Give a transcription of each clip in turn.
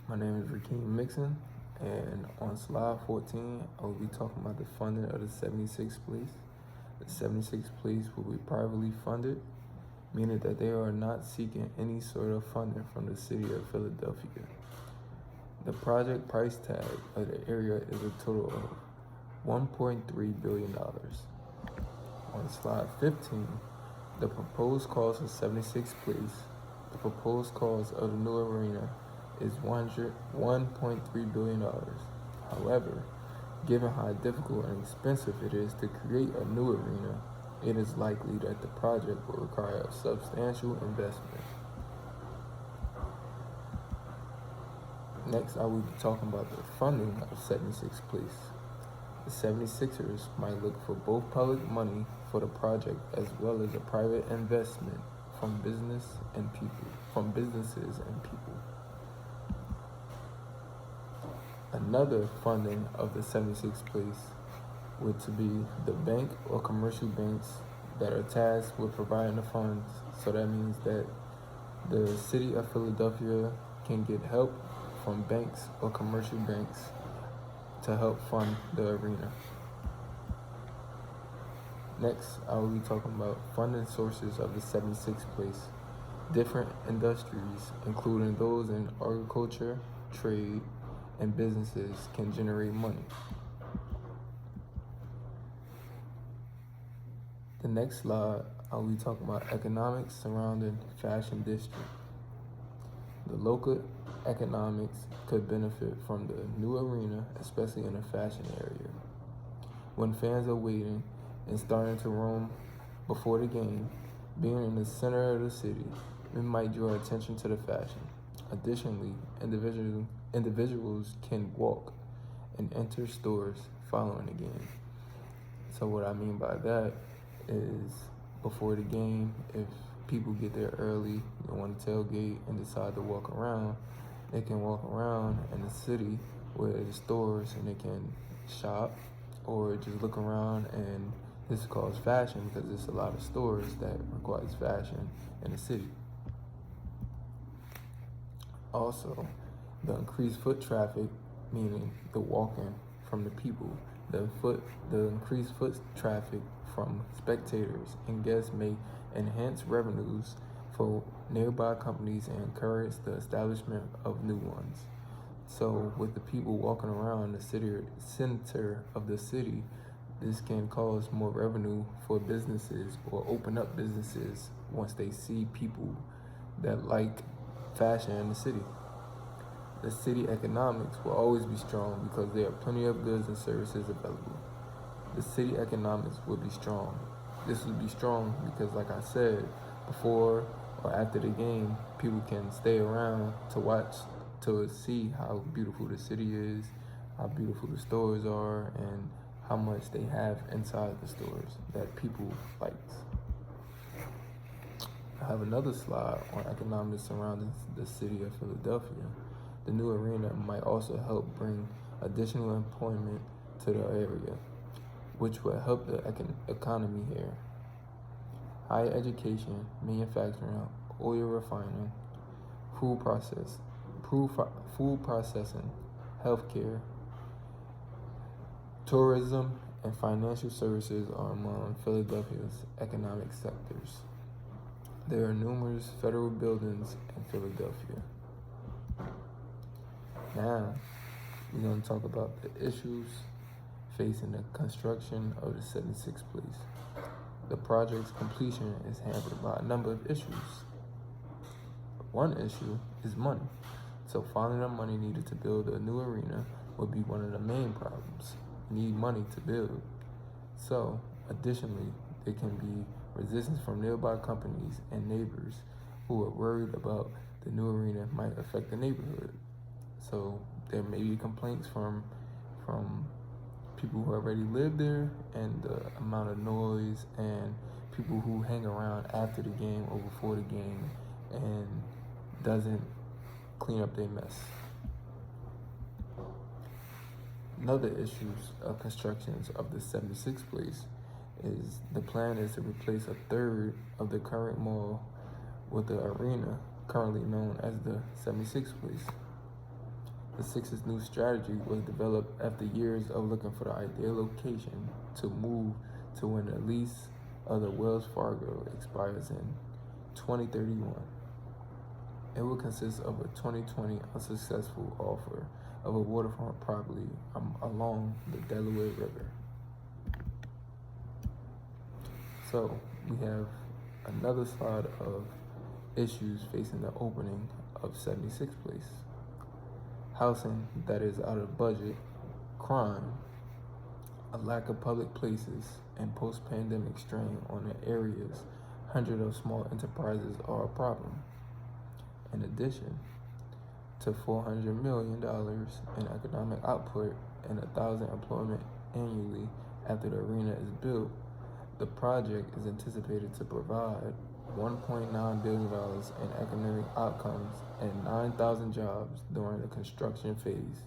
My name is Rakeem Mixon, and on slide 14, I will be talking about the funding of the 76th Police. The 76th Police will be privately funded, meaning that they are not seeking any sort of funding from the city of Philadelphia. The project price tag of the area is a total of $1.3 billion. On slide 15, the proposed cost of 76 Police, the proposed cost of the new arena is $1.3 billion. However, given how difficult and expensive it is to create a new arena, it is likely that the project will require a substantial investment. Next, I will be talking about the funding of 76 Police. The 76ers might look for both public money for the project as well as a private investment from businesses and people. Another funding of the 76th Police would to be the bank or commercial banks that are tasked with providing the funds. So that means that the city of Philadelphia can get help from banks or commercial banks to help fund the arena. Next, I will be talking about funding sources of the 76th Police. Different industries, including those in agriculture, trade, and businesses, can generate money. The next slide, I'll be talking about economics surrounding fashion district. The local economics could benefit from the new arena, especially in the fashion area. When fans are waiting and starting to roam before the game, being in the center of the city, it might draw attention to the fashion. Additionally, individuals can walk and enter stores following the game. So what I mean by that is before the game, if people get there early, they want to tailgate and decide to walk around, they can walk around in the city where the stores and they can shop or just look around, and this is called fashion because there's a lot of stores that requires fashion in the city. Also, the increased foot traffic, meaning the walking from the people, the increased foot traffic from spectators and guests may enhance revenues for nearby companies and encourage the establishment of new ones. So with the people walking around the center of the city, this can cause more revenue for businesses or open up businesses once they see people that like fashion in the city. The city economics will always be strong because there are plenty of goods and services available. The city economics will be strong. This will be strong because, like I said, before or after the game, people can stay around to watch, to see how beautiful the city is, how beautiful the stores are, and how much they have inside the stores that people like. I have another slide on economics surrounding the city of Philadelphia. The new arena might also help bring additional employment to the area, which will help the economy here. Higher education, manufacturing, oil refining, food processing, healthcare, tourism, and financial services are among Philadelphia's economic sectors. There are numerous federal buildings in Philadelphia. Now, we're going to talk about the issues facing the construction of the 76th Police. The project's completion is hampered by a number of issues. One issue is money. So finding the money needed to build a new arena would be one of the main problems. You need money to build. So, additionally, there can be resistance from nearby companies and neighbors who are worried about the new arena might affect the neighborhood. So there may be complaints from people who already live there, and the amount of noise, and people who hang around after the game or before the game and doesn't clean up their mess. Another issues of constructions of the 76th Police is the plan is to replace a third of the current mall with the arena currently known as the 76th Police. The Sixers' new strategy was developed after years of looking for the ideal location to move to when the lease of the Wells Fargo expires in 2031. It will consist of a 2020 unsuccessful offer of a waterfront property along the Delaware River. So we have another slide of issues facing the opening of 76th Place. Housing that is out of budget, crime, a lack of public places, and post-pandemic strain on the areas, hundreds of small enterprises are a problem. In addition to $400 million in economic output and 1,000 employment annually after the arena is built, the project is anticipated to provide $1.9 billion in economic outcomes and 9,000 jobs during the construction phase.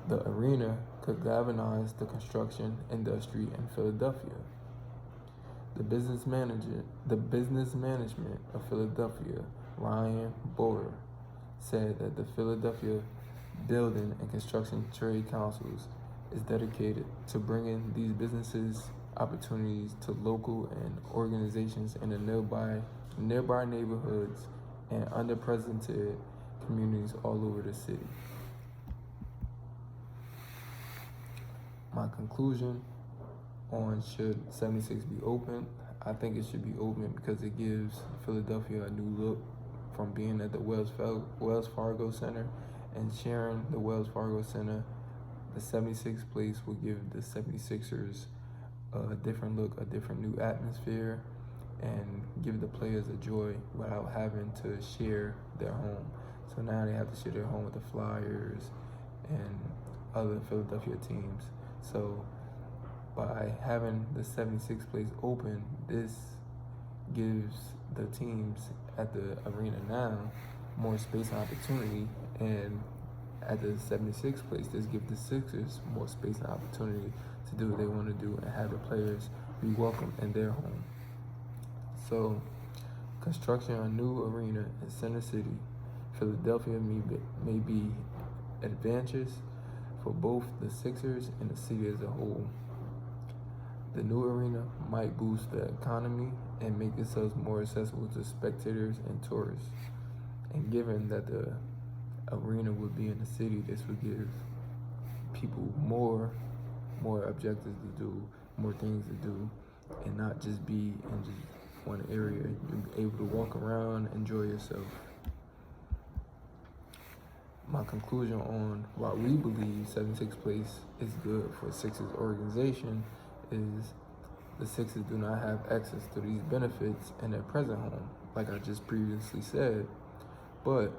The arena could galvanize the construction industry in Philadelphia. The business management of Philadelphia, Ryan Boyer, said that the Philadelphia Building and Construction Trade Councils is dedicated to bringing these businesses opportunities to local and organizations in the nearby neighborhoods and underrepresented communities all over the city. My conclusion on should 76 be open, I think it should be open because it gives Philadelphia a new look from being at the Wells Fargo Center and sharing the Wells Fargo Center. The 76th Place will give the 76ers a different look, a different new atmosphere, and give the players a joy without having to share their home. So now they have to share their home with the Flyers and other Philadelphia teams. So by having the 76th Place open, this gives the teams at the arena now more space and opportunity, and at the 76th Place, this gives the Sixers more space and opportunity to do what they want to do and have the players be welcome in their home. So, construction on a new arena in Center City, Philadelphia may be advantageous for both the Sixers and the city as a whole. The new arena might boost the economy and make itself more accessible to spectators and tourists. And given that the arena would be in the city, this would give people more objectives to do, more things to do, and not just be in just one area. You'll be able to walk around, enjoy yourself. My conclusion on why we believe 76th Place is good for Sixers organization is the Sixers do not have access to these benefits in their present home, like I just previously said, but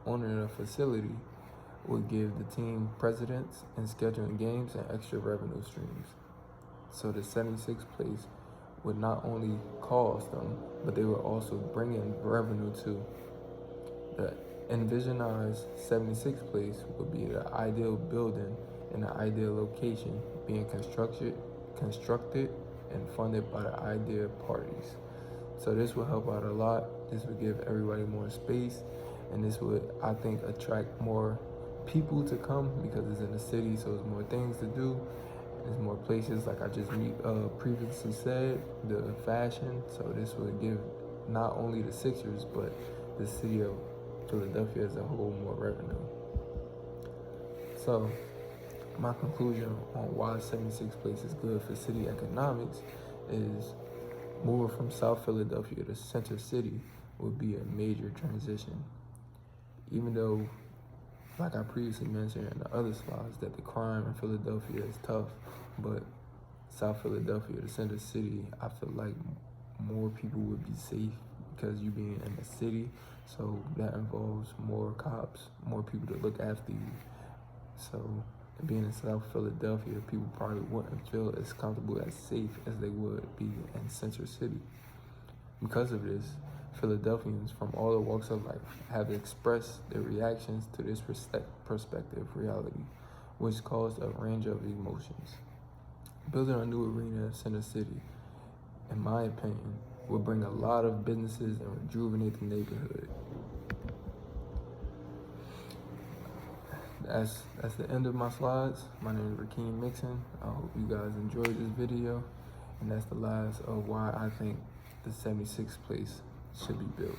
owning a facility would give the team precedence in scheduling games and extra revenue streams. So the 76th Place would not only cost them, but they would also bring in revenue too. The envisionized 76th Place would be the ideal building in the ideal location, being constructed and funded by the ideal parties. So this will help out a lot. This would give everybody more space, and this would, I think, attract more people to come because it's in the city, so there's more things to do. There's more places, like I just previously said, the fashion. So this would give not only the Sixers, but the city of Philadelphia as a whole more revenue. So my conclusion on why 76th Place is good for city economics is moving from South Philadelphia to Center City would be a major transition. Even though, like I previously mentioned in the other slides, that the crime in Philadelphia is tough, but South Philadelphia, the Center City, I feel like more people would be safe because you being in the city, so that involves more cops, more people to look after you. So being in South Philadelphia, people probably wouldn't feel as comfortable, as safe as they would be in Center City. Because of this, Philadelphians from all walks of life have expressed their reactions to this perspective reality, which caused a range of emotions. Building a new arena in Center City, in my opinion, would bring a lot of businesses and rejuvenate the neighborhood. that's the end of my slides. My name is Rakeem Mixon. I hope you guys enjoyed this video, and that's the last of why I think the 76th place should be built.